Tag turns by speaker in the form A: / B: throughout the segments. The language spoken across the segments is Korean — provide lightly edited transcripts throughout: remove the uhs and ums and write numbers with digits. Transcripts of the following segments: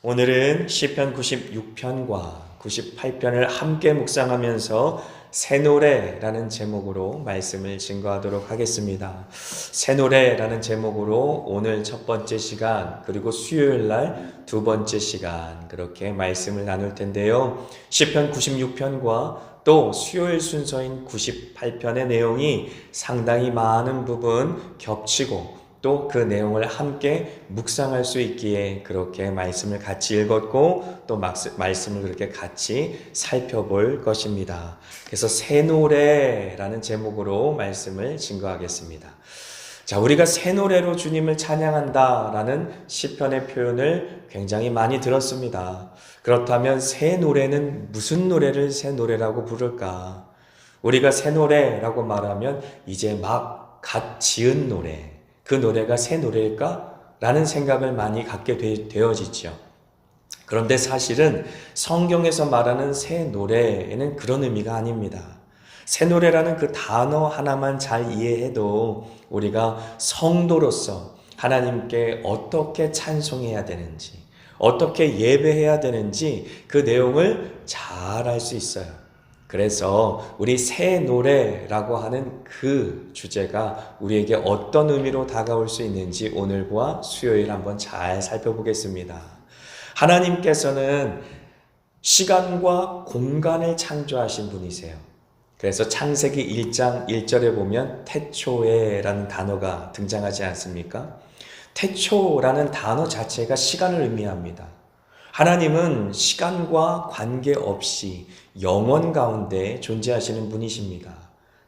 A: 오늘은 시편 96편과 98편을 함께 묵상하면서 새 노래라는 제목으로 말씀을 증거하도록 하겠습니다. 새 노래라는 제목으로 오늘 첫 번째 시간 그리고 수요일 날 두 번째 시간 그렇게 말씀을 나눌 텐데요. 시편 96편과 또 수요일 순서인 98편의 내용이 상당히 많은 부분 겹치고 또 그 내용을 함께 묵상할 수 있기에 그렇게 말씀을 같이 읽었고 또 말씀을 그렇게 같이 살펴볼 것입니다. 그래서 새 노래라는 제목으로 말씀을 증거하겠습니다. 자, 우리가 새 노래로 주님을 찬양한다라는 시편의 표현을 굉장히 많이 들었습니다. 그렇다면 새 노래는 무슨 노래를 새 노래라고 부를까? 우리가 새 노래라고 말하면 이제 막 갓 지은 노래, 그 노래가 새 노래일까? 라는 생각을 많이 갖게 되어지죠. 그런데 사실은 성경에서 말하는 새 노래에는 그런 의미가 아닙니다. 새 노래라는 그 단어 하나만 잘 이해해도 우리가 성도로서 하나님께 어떻게 찬송해야 되는지, 어떻게 예배해야 되는지 그 내용을 잘 알 수 있어요. 그래서 우리 새 노래라고 하는 그 주제가 우리에게 어떤 의미로 다가올 수 있는지 오늘과 수요일 한번 잘 살펴보겠습니다. 하나님께서는 시간과 공간을 창조하신 분이세요. 그래서 창세기 1장 1절에 보면 태초에라는 단어가 등장하지 않습니까? 태초라는 단어 자체가 시간을 의미합니다. 하나님은 시간과 관계없이 영원 가운데 존재하시는 분이십니다.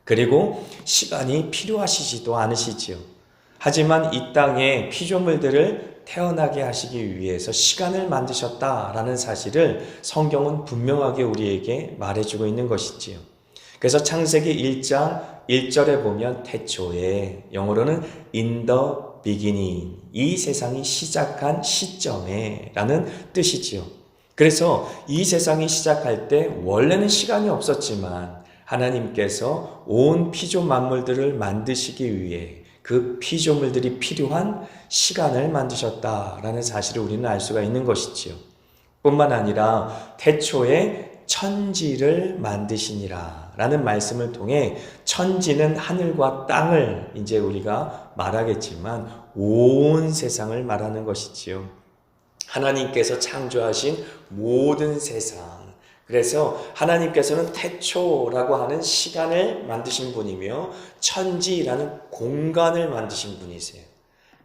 A: 그리고 시간이 필요하시지도 않으시지요. 하지만 이 땅에 피조물들을 태어나게 하시기 위해서 시간을 만드셨다라는 사실을 성경은 분명하게 우리에게 말해주고 있는 것이지요. 그래서 창세기 1장 1절에 보면 태초에, 영어로는 in the beginning, 이 세상이 시작한 시점에 라는 뜻이지요. 그래서 이 세상이 시작할 때 원래는 시간이 없었지만 하나님께서 온 피조 만물들을 만드시기 위해 그 피조물들이 필요한 시간을 만드셨다라는 사실을 우리는 알 수가 있는 것이지요. 뿐만 아니라 태초에 천지를 만드시니라 라는 말씀을 통해 천지는 하늘과 땅을 이제 우리가 말하겠지만 온 세상을 말하는 것이지요. 하나님께서 창조하신 모든 세상. 그래서 하나님께서는 태초라고 하는 시간을 만드신 분이며 천지라는 공간을 만드신 분이세요.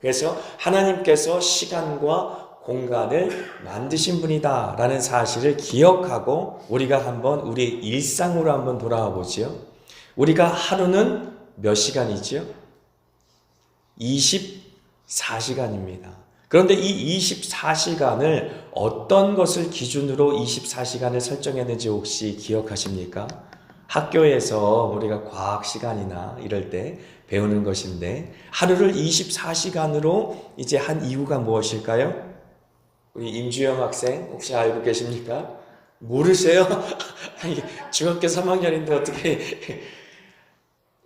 A: 그래서 하나님께서 시간과 공간을 만드신 분이다 라는 사실을 기억하고 우리가 한번 우리 일상으로 한번 돌아와 보지요. 우리가 하루는 몇 시간이지요? 24시간입니다. 그런데 이 24시간을 어떤 것을 기준으로 24시간을 설정했는지 혹시 기억하십니까? 학교에서 우리가 과학 시간이나 이럴 때 배우는 것인데 하루를 24시간으로 이제 한 이유가 무엇일까요? 우리 임주영 학생 혹시 알고 계십니까? 모르세요? 아니, 중학교 3학년인데 어떻게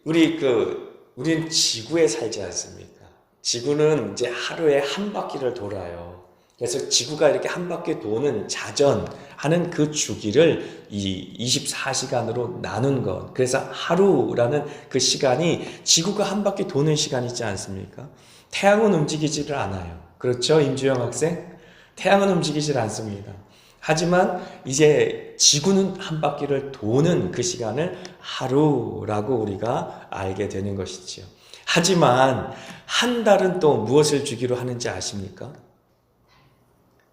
A: 우리는 지구에 살지 않습니까? 지구는 이제 하루에 한 바퀴를 돌아요. 그래서 지구가 이렇게 한 바퀴 도는 자전하는 그 주기를 이 24시간으로 나눈 것. 그래서 하루라는 그 시간이 지구가 한 바퀴 도는 시간이지 않습니까? 태양은 움직이지를 않아요. 그렇죠, 임주영 학생? 태양은 움직이질 않습니다. 하지만 이제 지구는 한 바퀴를 도는 그 시간을 하루라고 우리가 알게 되는 것이지요. 하지만 한 달은 또 무엇을 주기로 하는지 아십니까?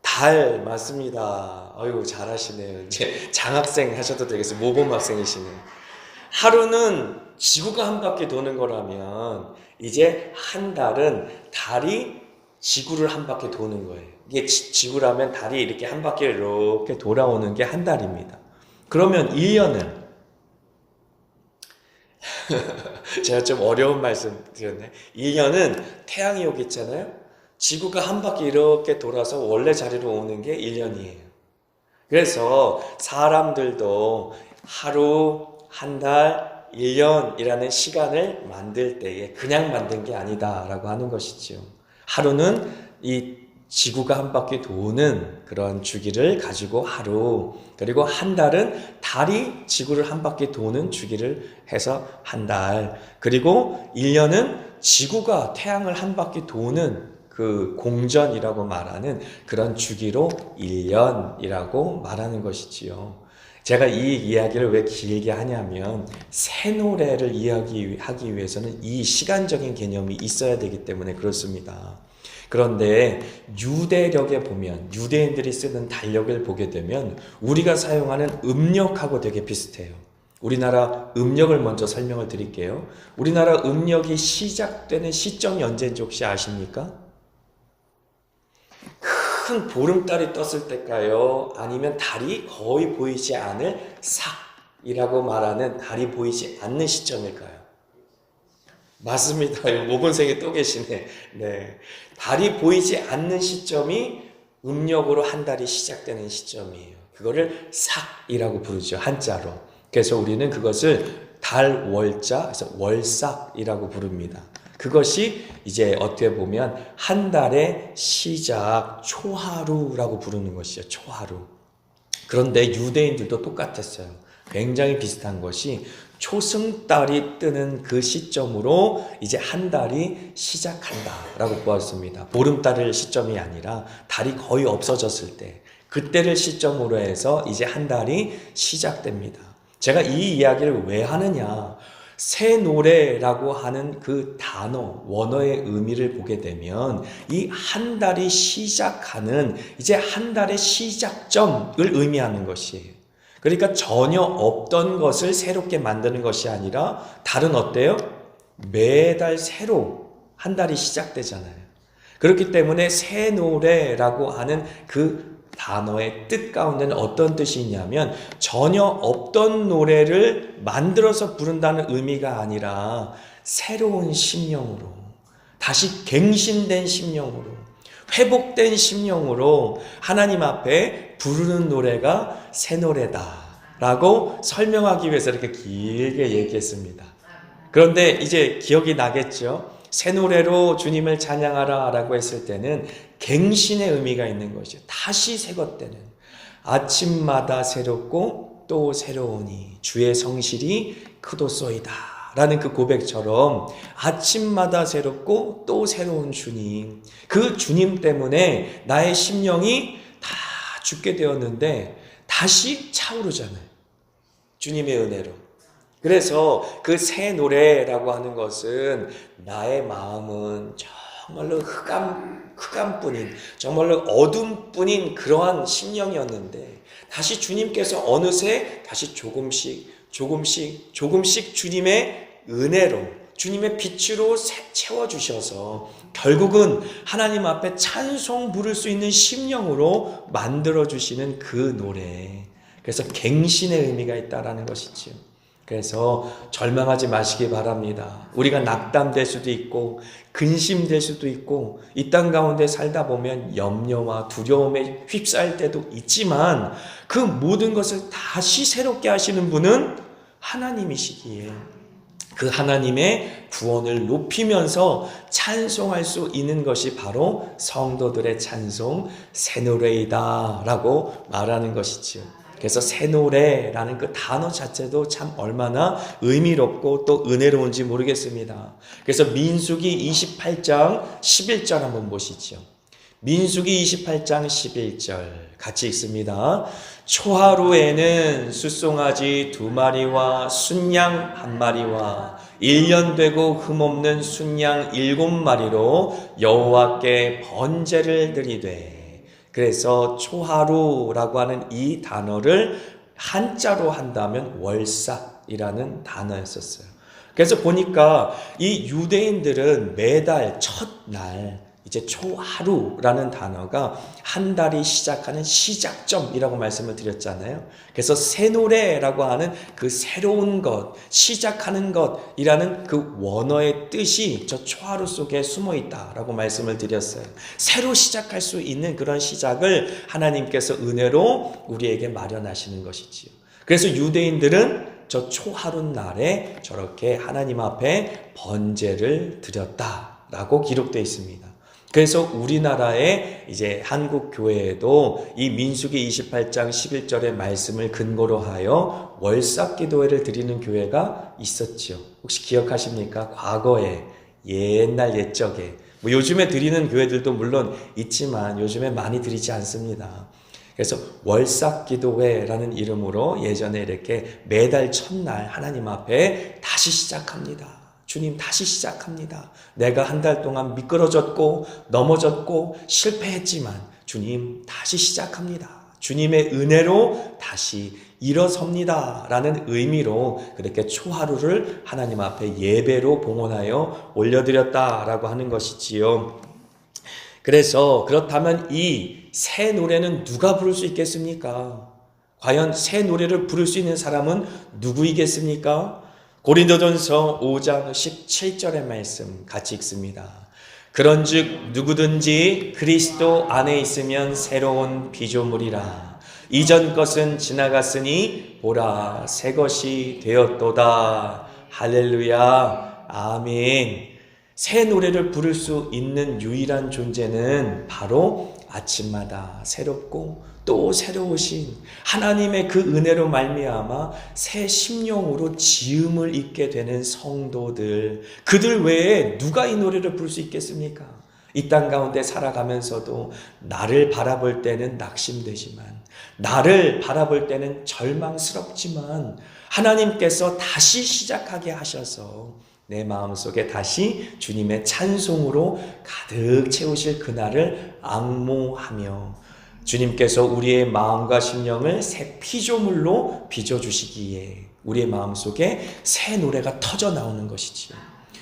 A: 달, 맞습니다. 어이구, 잘하시네요. 이제 장학생 하셔도 되겠어요. 모범 학생이시네요. 하루는 지구가 한 바퀴 도는 거라면 이제 한 달은 달이 지구를 한 바퀴 도는 거예요. 이게 지구라면 달이 이렇게 한 바퀴 이렇게 돌아오는 게 한 달입니다. 그러면 1년은 제가 좀 어려운 말씀 드렸네. 1년은 태양이 오겠잖아요. 지구가 한 바퀴 이렇게 돌아서 원래 자리로 오는 게 1년이에요. 그래서 사람들도 하루, 한 달, 1년이라는 시간을 만들 때에 그냥 만든 게 아니다라고 하는 것이지요. 하루는 이 지구가 한 바퀴 도는 그런 주기를 가지고 하루, 그리고 한 달은 달이 지구를 한 바퀴 도는 주기를 해서 한 달, 그리고 1년은 지구가 태양을 한 바퀴 도는 그 공전이라고 말하는 그런 주기로 1년이라고 말하는 것이지요. 제가 이 이야기를 왜 길게 하냐면 새노래를 이야기하기 위해서는 이 시간적인 개념이 있어야 되기 때문에 그렇습니다. 그런데 유대력에 보면, 유대인들이 쓰는 달력을 보게 되면 우리가 사용하는 음력하고 되게 비슷해요. 우리나라 음력을 먼저 설명을 드릴게요. 우리나라 음력이 시작되는 시점이 언제인지 혹시 아십니까? 큰 보름달이 떴을 때일까요? 아니면 달이 거의 보이지 않을 삭이라고 말하는 달이 보이지 않는 시점일까요? 맞습니다. 모범생이 또 계시네. 네. 달이 보이지 않는 시점이 음력으로 한 달이 시작되는 시점이에요. 그거를 삭이라고 부르죠. 한자로. 그래서 우리는 그것을 달월자, 그래서 월삭이라고 부릅니다. 그것이 이제 어떻게 보면 한 달의 시작, 초하루라고 부르는 것이죠. 초하루. 그런데 유대인들도 똑같았어요. 굉장히 비슷한 것이 초승달이 뜨는 그 시점으로 이제 한 달이 시작한다라고 보았습니다. 보름달을 시점이 아니라 달이 거의 없어졌을 때, 그때를 시점으로 해서 이제 한 달이 시작됩니다. 제가 이 이야기를 왜 하느냐? 새노래라고 하는 그 단어, 원어의 의미를 보게 되면 이 한 달이 시작하는 이제 한 달의 시작점을 의미하는 것이에요. 그러니까 전혀 없던 것을 새롭게 만드는 것이 아니라 달은 어때요? 매달 새로 한 달이 시작되잖아요. 그렇기 때문에 새노래라고 하는 그 단어의 뜻 가운데는 어떤 뜻이 있냐면 전혀 없던 노래를 만들어서 부른다는 의미가 아니라 새로운 심령으로, 다시 갱신된 심령으로, 회복된 심령으로 하나님 앞에 부르는 노래가 새 노래다라고 설명하기 위해서 이렇게 길게 얘기했습니다. 그런데 이제 기억이 나겠죠? 새 노래로 주님을 찬양하라 라고 했을 때는 갱신의 의미가 있는 것이죠. 다시 새것되는, 아침마다 새롭고 또 새로우니 주의 성실이 크도소이다 라는 그 고백처럼 아침마다 새롭고 또 새로운 주님, 그 주님 때문에 나의 심령이 다 죽게 되었는데 다시 차오르잖아요. 주님의 은혜로. 그래서 그 새 노래라고 하는 것은 나의 마음은 정말로 흑암뿐인, 정말로 어둠뿐인 그러한 심령이었는데 다시 주님께서 어느새 다시 조금씩 주님의 은혜로, 주님의 빛으로 채워주셔서 결국은 하나님 앞에 찬송 부를 수 있는 심령으로 만들어주시는 그 노래. 그래서 갱신의 의미가 있다라는 것이지요. 그래서 절망하지 마시기 바랍니다. 우리가 낙담될 수도 있고 근심될 수도 있고 이 땅 가운데 살다 보면 염려와 두려움에 휩싸일 때도 있지만 그 모든 것을 다시 새롭게 하시는 분은 하나님이시기에 그 하나님의 구원을 높이면서 찬송할 수 있는 것이 바로 성도들의 찬송 새노래이다 라고 말하는 것이지요. 그래서 새노래라는 그 단어 자체도 참 얼마나 의미롭고 또 은혜로운지 모르겠습니다. 그래서 민수기 28장 11절 한번 보시죠. 민수기 28장 11절 같이 읽습니다. 초하루에는 숫송아지 2마리와 순양 1마리와 1년 되고 흠없는 순양 7마리로 여호와께 번제를 드리되. 그래서 초하루라고 하는 이 단어를 한자로 한다면 월삭이라는 단어였었어요. 그래서 보니까 이 유대인들은 매달 첫날 이제 초하루라는 단어가 한 달이 시작하는 시작점이라고 말씀을 드렸잖아요. 그래서 새노래라고 하는 그 새로운 것, 시작하는 것이라는 그 원어의 뜻이 저 초하루 속에 숨어 있다라고 말씀을 드렸어요. 새로 시작할 수 있는 그런 시작을 하나님께서 은혜로 우리에게 마련하시는 것이지요. 그래서 유대인들은 저 초하루 날에 저렇게 하나님 앞에 번제를 드렸다라고 기록되어 있습니다. 그래서 우리나라의 이제 한국 교회에도 이 민수기 28장 11절의 말씀을 근거로 하여 월삭 기도회를 드리는 교회가 있었지요. 혹시 기억하십니까? 과거에 옛날 옛적에 뭐 요즘에 드리는 교회들도 물론 있지만 요즘에 많이 드리지 않습니다. 그래서 월삭 기도회라는 이름으로 예전에 이렇게 매달 첫날 하나님 앞에 다시 시작합니다. 주님 다시 시작합니다. 내가 한 달 동안 미끄러졌고 넘어졌고 실패했지만 주님 다시 시작합니다. 주님의 은혜로 다시 일어섭니다 라는 의미로 그렇게 초하루를 하나님 앞에 예배로 봉헌하여 올려드렸다라고 하는 것이지요. 그래서 그렇다면 이 새 노래는 누가 부를 수 있겠습니까? 과연 새 노래를 부를 수 있는 사람은 누구이겠습니까? 고린도전서 5장 17절의 말씀 같이 읽습니다. 그런즉 누구든지 그리스도 안에 있으면 새로운 피조물이라. 이전 것은 지나갔으니 보라 새 것이 되었도다. 할렐루야. 아멘. 새 노래를 부를 수 있는 유일한 존재는 바로 아침마다 새롭고 또 새로우신 하나님의 그 은혜로 말미암아 새 심령으로 지음을 입게 되는 성도들, 그들 외에 누가 이 노래를 부를 수 있겠습니까? 이 땅 가운데 살아가면서도 나를 바라볼 때는 낙심되지만, 나를 바라볼 때는 절망스럽지만 하나님께서 다시 시작하게 하셔서 내 마음속에 다시 주님의 찬송으로 가득 채우실 그날을 앙모하며 주님께서 우리의 마음과 심령을 새 피조물로 빚어주시기에 우리의 마음속에 새 노래가 터져 나오는 것이지요.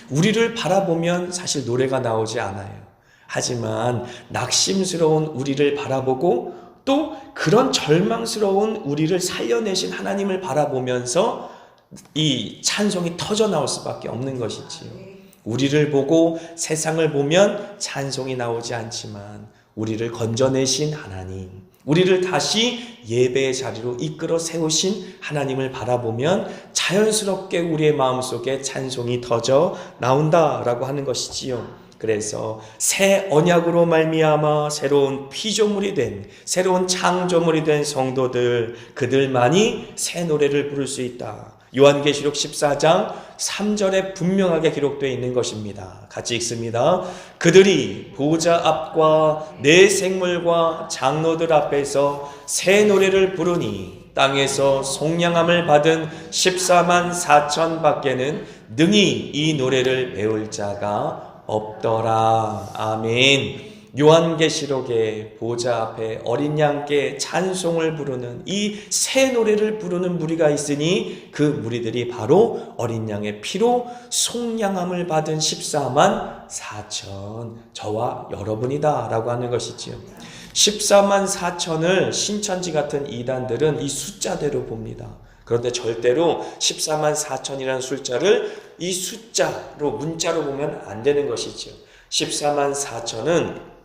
A: 우리를 바라보면 사실 노래가 나오지 않아요. 하지만 낙심스러운 우리를 바라보고 또 그런 절망스러운 우리를 살려내신 하나님을 바라보면서 이 찬송이 터져 나올 수밖에 없는 것이지요. 우리를 보고 세상을 보면 찬송이 나오지 않지만 우리를 건져내신 하나님, 우리를 다시 예배의 자리로 이끌어 세우신 하나님을 바라보면 자연스럽게 우리의 마음속에 찬송이 터져 나온다라고 하는 것이지요. 그래서 새 언약으로 말미암아 새로운 피조물이 된, 새로운 창조물이 된 성도들, 그들만이 새 노래를 부를 수 있다. 요한계시록 14장 3절에 분명하게 기록되어 있는 것입니다. 같이 읽습니다. 그들이 보좌 앞과 내 생물과 장로들 앞에서 새 노래를 부르니 땅에서 속량함을 받은 14만 4천 밖에는 능히 이 노래를 배울 자가 없더라. 아멘. 요한계시록의 보좌 앞에 어린 양께 찬송을 부르는 이 새 노래를 부르는 무리가 있으니 그 무리들이 바로 어린 양의 피로 속량함을 받은 14만 4천 저와 여러분이다 라고 하는 것이지요. 14만 4천을 신천지 같은 이단들은 이 숫자대로 봅니다. 그런데 절대로 14만 4천이라는 숫자를 이 숫자로 문자로 보면 안 되는 것이죠. 14만 4천은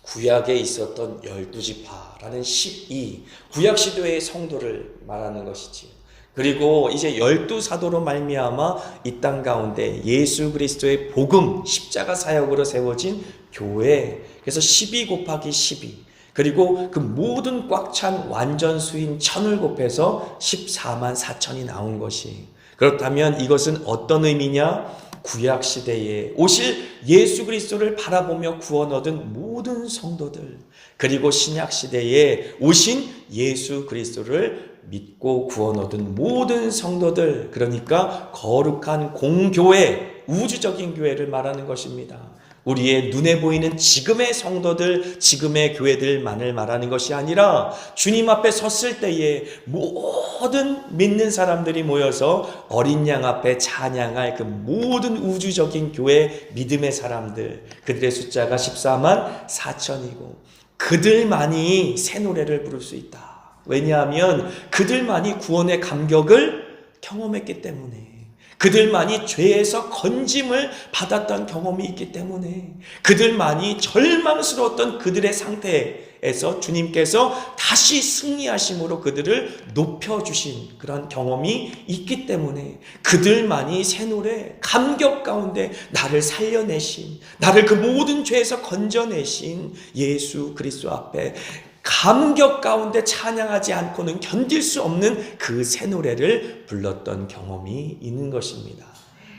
A: 구약에 있었던 12지파라는 12 구약 시대의 성도를 말하는 것이지요. 그리고 이제 12사도로 말미암아 이 땅 가운데 예수 그리스도의 복음 십자가 사역으로 세워진 교회, 그래서 12 곱하기 12, 그리고 그 모든 꽉 찬 완전 수인 천을 곱해서 14만 4천이 나온 것이, 그렇다면 이것은 어떤 의미냐? 구약 시대에 오실 예수 그리스도를 바라보며 구원 얻은 모든 성도들, 그리고 신약 시대에 오신 예수 그리스도를 믿고 구원 얻은 모든 성도들, 그러니까 거룩한 공교회, 우주적인 교회를 말하는 것입니다. 우리의 눈에 보이는 지금의 성도들, 지금의 교회들만을 말하는 것이 아니라 주님 앞에 섰을 때에 모든 믿는 사람들이 모여서 어린 양 앞에 찬양할 그 모든 우주적인 교회 믿음의 사람들, 그들의 숫자가 14만 4천이고 그들만이 새 노래를 부를 수 있다. 왜냐하면 그들만이 구원의 감격을 경험했기 때문에, 그들만이 죄에서 건짐을 받았던 경험이 있기 때문에, 그들만이 절망스러웠던 그들의 상태에 노래에서 주님께서 다시 승리하심으로 그들을 높여주신 그런 경험이 있기 때문에 그들만이 새 노래, 감격 가운데 나를 살려내신, 나를 그 모든 죄에서 건져내신 예수 그리스도 앞에 감격 가운데 찬양하지 않고는 견딜 수 없는 그 새 노래를 불렀던 경험이 있는 것입니다.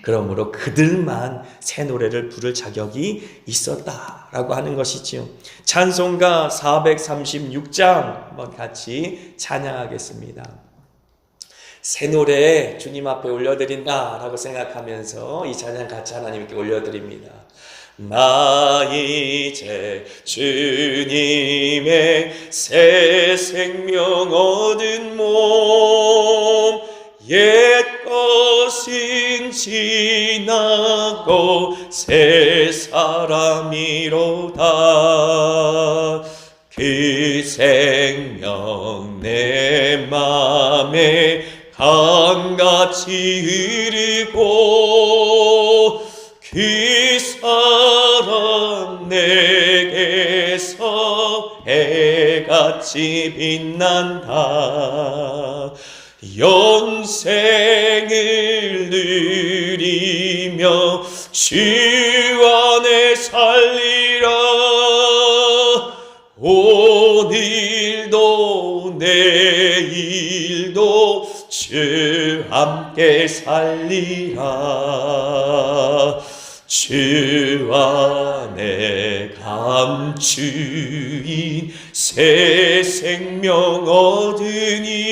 A: 그러므로 그들만 새 노래를 부를 자격이 있었다라고 하는 것이지요. 찬송가 436장 한번 같이 찬양하겠습니다. 새 노래 주님 앞에 올려드린다라고 생각하면서 이 찬양 같이 하나님께 올려드립니다. 나 이제 주님의 새 생명 얻은 몸, 옛 것은 지나고 새 사람이로다. 그 생명 내 맘에 강같이 흐르고 그 사랑 내게서 해같이 빛난다. 영생을 누리며 주 안에 살리라. 오늘도 내일도 주 함께 살리라. 주 안에 감추인 새 생명 얻으니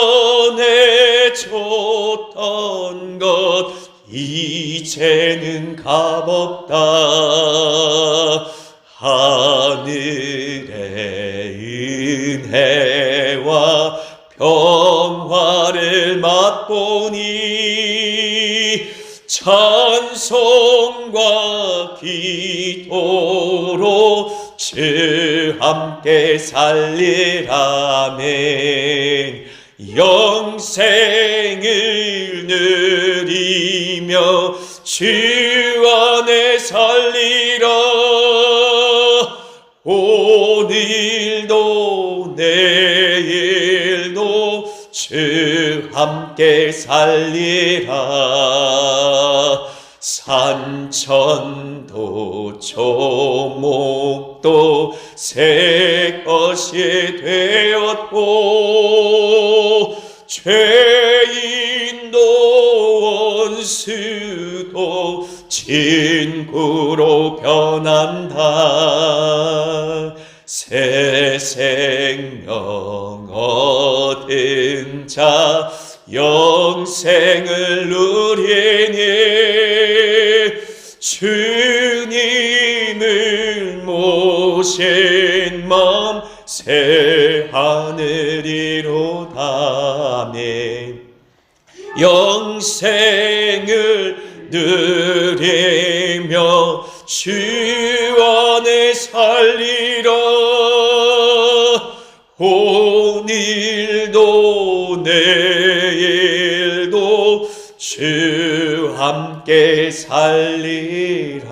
A: 이전에 줬던 것 이제는 값없다. 하늘의 은혜와 평화를 맛보니 찬송과 기도로 주 함께 살리라멘. 영생을 누리며 주 안에 살리라. 오늘도 내일도 주 함께 살리라. 산천도 초목도 새 것이 되었고 죄인도 원수도 친구로 변한다. 새 생명 얻은 자 영생을 누리니 주님을 모신 마음 새 하늘이로다. 아멘. 영생을 누리며 주 안에 살리라. 오늘도 내일도 주 함께 살리라.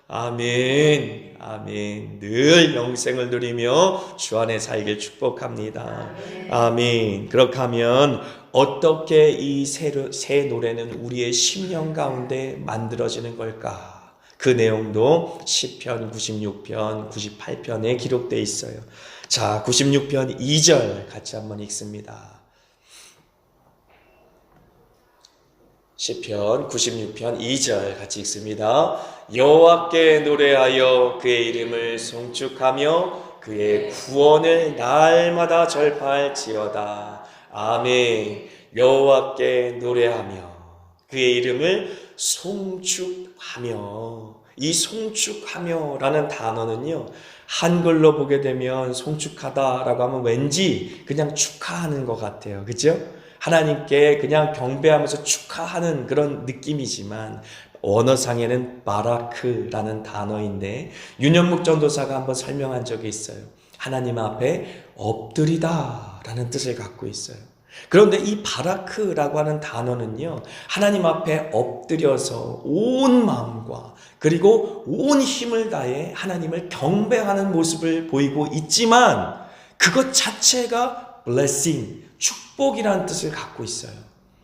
A: 아멘. 아멘. 늘 영생을 누리며 주 안에 살길 축복합니다. 아멘. 그렇게 하면 어떻게 이 새 노래는 우리의 심령 가운데 만들어지는 걸까? 그 내용도 시편 96편, 98편에 기록되어 있어요. 자, 96편 2절 같이 한번 읽습니다. 시편 96편 2절 같이 읽습니다. 여호와께 노래하여 그의 이름을 송축하며 그의 구원을 날마다 절파할지어다. 아멘. 여호와께 노래하며 그의 이름을 송축하며, 이 송축하며라는 단어는요, 한글로 보게 되면 송축하다라고 하면 왠지 그냥 축하하는 것 같아요. 그죠? 하나님께 그냥 경배하면서 축하하는 그런 느낌이지만 언어상에는 바라크라는 단어인데 윤현묵 전도사가 한번 설명한 적이 있어요. 하나님 앞에 엎드리다 라는 뜻을 갖고 있어요. 그런데 이 바라크라고 하는 단어는요, 하나님 앞에 엎드려서 온 마음과 그리고 온 힘을 다해 하나님을 경배하는 모습을 보이고 있지만 그것 자체가 blessing, 축복이라는 뜻을 갖고 있어요.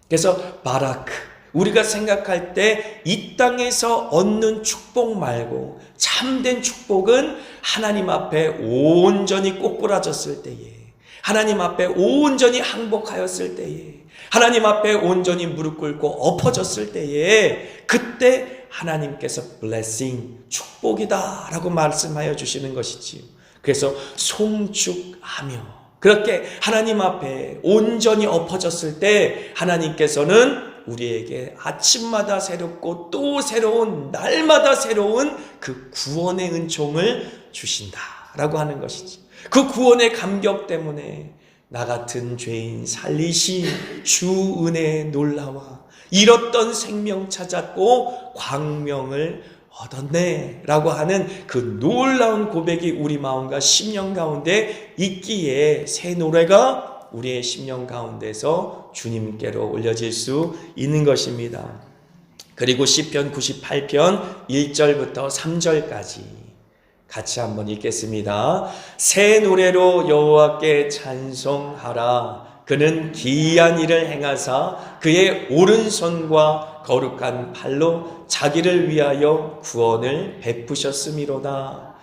A: 그래서 바라크, 우리가 생각할 때 이 땅에서 얻는 축복 말고 참된 축복은 하나님 앞에 온전히 꼬꾸라졌을 때에, 하나님 앞에 온전히 항복하였을 때에, 하나님 앞에 온전히 무릎 꿇고 엎어졌을 때에, 그때 하나님께서 blessing, 축복이다 라고 말씀하여 주시는 것이지요. 그래서 송축하며 그렇게 하나님 앞에 온전히 엎어졌을 때 하나님께서는 우리에게 아침마다 새롭고 또 새로운, 날마다 새로운 그 구원의 은총을 주신다라고 하는 것이지. 그 구원의 감격 때문에 나 같은 죄인 살리신 주 은혜의 놀라와 잃었던 생명 찾았고 광명을 얻었네 라고 하는 그 놀라운 고백이 우리 마음과 심령 가운데 있기에 새 노래가 우리의 심령 가운데서 주님께로 올려질 수 있는 것입니다. 그리고 시편 98편 1절부터 3절까지 같이 한번 읽겠습니다. 새 노래로 여호와께 찬송하라. 그는 기이한 일을 행하사 그의 오른손과 거룩한 팔로 자기를 위하여 구원을 베푸셨음이로다.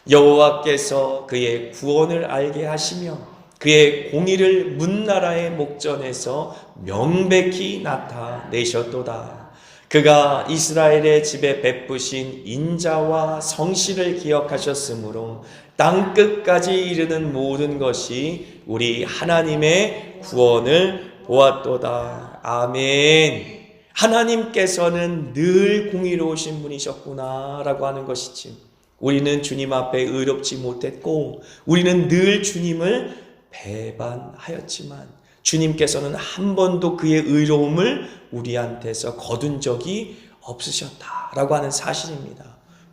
A: 여호와께서 그의 구원을 알게 하시며 그의 공의를 문나라의 목전에서 명백히 나타내셨도다. 그가 이스라엘의 집에 베푸신 인자와 성실을 기억하셨으므로 땅끝까지 이르는 모든 것이 우리 하나님의 구원을 보았도다. 아멘. 하나님께서는 늘 공의로우신 분이셨구나 라고 하는 것이지. 우리는 주님 앞에 의롭지 못했고 우리는 늘 주님을 배반하였지만 주님께서는 한 번도 그의 의로움을 우리한테서 거둔 적이 없으셨다라고 하는 사실입니다.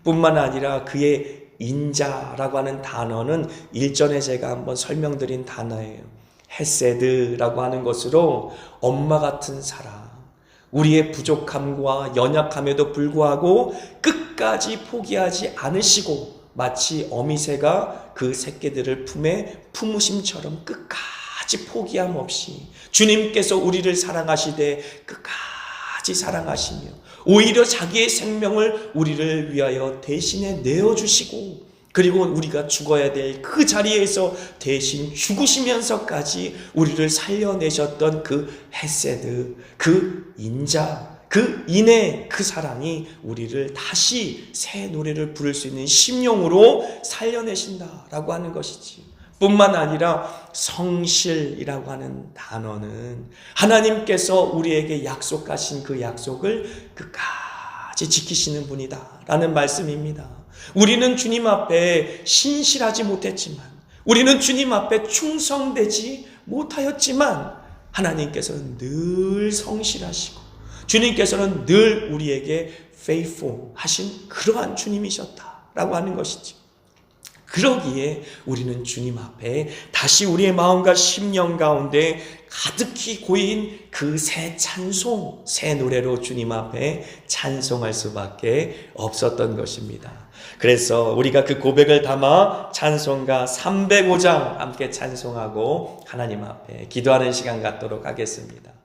A: 뿐만 아니라 그의 인자라고 하는 단어는 일전에 제가 한번 설명드린 단어예요. 헤세드라고 하는 것으로 엄마 같은 사랑, 우리의 부족함과 연약함에도 불구하고 끝까지 포기하지 않으시고 마치 어미새가 그 새끼들을 품에 품으심처럼 끝까지 포기함 없이 주님께서 우리를 사랑하시되 끝까지 사랑하시며 오히려 자기의 생명을 우리를 위하여 대신에 내어주시고 그리고 우리가 죽어야 될 그 자리에서 대신 죽으시면서까지 우리를 살려내셨던 그 헤세드, 그 인자, 그 인애, 그 사랑이 우리를 다시 새 노래를 부를 수 있는 심령으로 살려내신다라고 하는 것이지. 뿐만 아니라 성실이라고 하는 단어는 하나님께서 우리에게 약속하신 그 약속을 끝까지 지키시는 분이다 라는 말씀입니다. 우리는 주님 앞에 신실하지 못했지만, 우리는 주님 앞에 충성되지 못하였지만 하나님께서는 늘 성실하시고 주님께서는 늘 우리에게 faithful 하신 그러한 주님이셨다라고 하는 것이지. 그러기에 우리는 주님 앞에 다시 우리의 마음과 심령 가운데 가득히 고인 그 새 찬송, 새 노래로 주님 앞에 찬송할 수밖에 없었던 것입니다. 그래서 우리가 그 고백을 담아 찬송가 305장 함께 찬송하고 하나님 앞에 기도하는 시간 갖도록 하겠습니다.